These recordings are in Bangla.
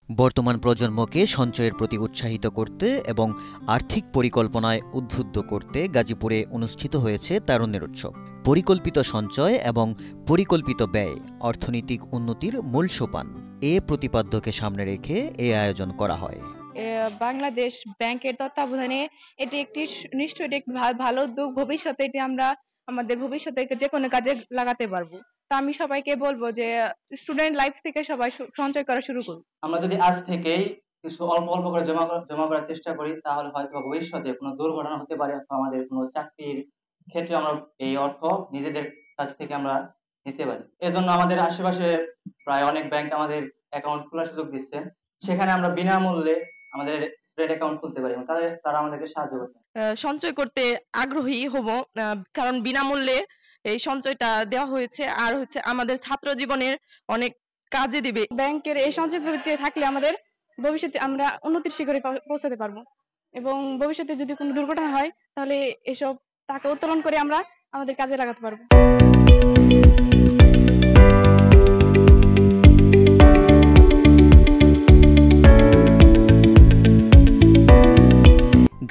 বর্তমান প্রজন্মকে সঞ্চয়ের প্রতি উৎসাহিত করতে এবং আর্থিক পরিকল্পনায় উদ্বুদ্ধ করতে গাজীপুরে অনুষ্ঠিত হয়েছে তারুণ্যের উৎসব। পরিকল্পিত সঞ্চয় এবং পরিকল্পিত ব্যয় অর্থনৈতিক উন্নতির মূল সোপান, এ প্রতিপাদ্যকে সামনে রেখে এ আয়োজন করা হয়। বাংলাদেশ ব্যাংকের তত্ত্বাবধানে এটি একটি নিশ্চয়ই একটি ভালো উদ্যোগ। ভবিষ্যতে এটি আমরা আমাদের ভবিষ্যতে যে কোনো কাজে লাগাতে পারবো। তো আমি সবাইকে বলবো যে স্টুডেন্ট লাইফ থেকে সবাই সঞ্চয় করা শুরু করুন। আমরা যদি আজ থেকেই কিছু অল্প অল্প করে জমা করার চেষ্টা করি, তাহলে হয়তো ভবিষ্যতে কোনো দুর্ঘটনা হতে পারে অথবা আমাদের কোনো চাকরির ক্ষেত্রে আমরা এই অর্থ নিজেদের কাছ থেকে আমরা নিতে পারি। এজন্য আমাদের আশেপাশে প্রায় অনেক ব্যাংক আমাদের অ্যাকাউন্ট খোলার সুযোগ দিচ্ছে। সেখানে আমরা বিনামূল্যে আমাদের স্প্রেড অ্যাকাউন্ট খুলতে পারি এবং তারা আমাদেরকে সাহায্য করতে সঞ্চয় করতে আগ্রহী হব, কারণ বিনামূল্যে এই সঞ্চয়টা দেওয়া হয়েছে, আর হচ্ছে আমাদের ছাত্র জীবনের অনেক কাজে দিবে। ব্যাংকের এই সঞ্চয় প্রযুক্তি থাকলে আমাদের ভবিষ্যতে আমরা উন্নতির শিখরে পৌঁছাতে পারবো এবং ভবিষ্যতে যদি কোনো দুর্ঘটনা হয় তাহলে এসব টাকা উত্তোলন করে আমরা আমাদের কাজে লাগাতে পারবো।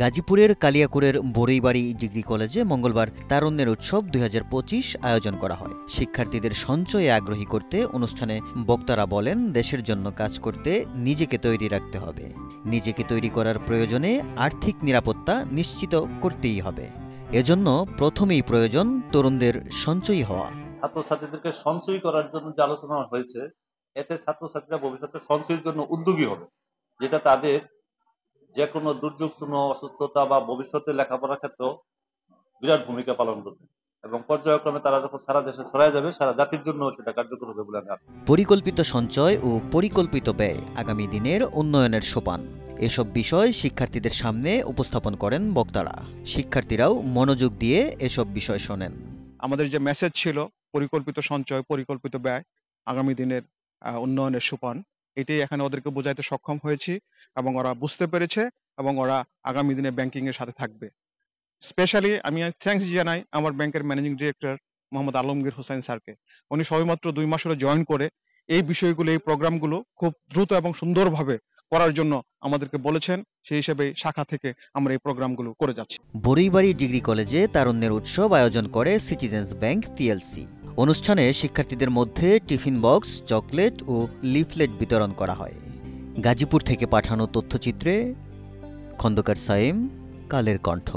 গাজীপুরের কালিয়াকৈরের বড়ইবাড়ি ডিগ্রি কলেজে মঙ্গলবার তারুণ্যের উৎসব ২০২৫ আয়োজন করা হয়। শিক্ষার্থীদের সঞ্চয়ে আগ্রহী করতে অনুষ্ঠানে বক্তারা বলেন, দেশের জন্য কাজ করতে নিজেকে তৈরি রাখতে হবে। নিজেকে তৈরি করার প্রয়োজনে আর্থিক নিরাপত্তা নিশ্চিত করতেই হবে। এজন্য প্রথমেই প্রয়োজন তরুণদের সঞ্চয়ী হওয়া। ছাত্রছাত্রীদেরকে সঞ্চয় করার জন্য যে আলোচনা হয়েছে, এতে ছাত্রছাত্রীরা ভবিষ্যতে সঞ্চয়ের জন্য উদ্যোগী হবে, যেটা তাদের যে কোনো দুর্যোগ, কোনো অসুস্থতা বা ভবিষ্যতে লেখাপড়ার ক্ষেত্রেও বিরাট ভূমিকা পালন করবে এবং পর্যায়ক্রমে তারা যখন সারা দেশে ছড়ায় যাবে, সারা জাতির জন্য সেটা কার্যকর হবে বলে আমি আশা করি। পরিকল্পিত সঞ্চয় ও পরিকল্পিত ব্যয় আগামী দিনের উন্নয়নের সোপান, এসব বিষয় শিক্ষার্থীদের সামনে উপস্থাপন করেন বক্তারা। শিক্ষার্থীরাও মনোযোগ দিয়ে এসব বিষয় শোনেন। আমাদের যে মেসেজ ছিল, পরিকল্পিত সঞ্চয় পরিকল্পিত ব্যয় আগামী দিনের উন্নয়নের সোপান, এটাই এখানে ওদেরকে বোঝাইতে সক্ষম হয়েছি এবং ওরা বুঝতে পেরেছে এবং ওরা আগামী দিনে ব্যাংকিং এর সাথে থাকবে। স্পেশালি আমি থ্যাঙ্কস জানাই আমার ব্যাংকের managing director Mohammad Alamgir Hossain স্যারকে। উনি সবেমাত্র 2 মাস হলো জয়েন করে এই বিষয়গুলো, এই প্রোগ্রামগুলো খুব দ্রুত এবং সুন্দরভাবে করার জন্য আমাদেরকে বলেছেন। সেই হিসেবে শাখা থেকে আমরা এই প্রোগ্রামগুলো করে যাচ্ছি। বড়ইবাড়ি ডিগ্রি কলেজে তারুণ্যের উৎসব আয়োজন করে সিটিজেন্স ব্যাংক পিএলসি। অনুষ্ঠানে শিক্ষার্থীদের মধ্যে টিফিন বক্স, চকলেট ও লিফলেট বিতরণ করা হয়। গাজীপুর থেকে পাঠানো তথ্যচিত্রে খন্দকার সাইম, কালের কণ্ঠ।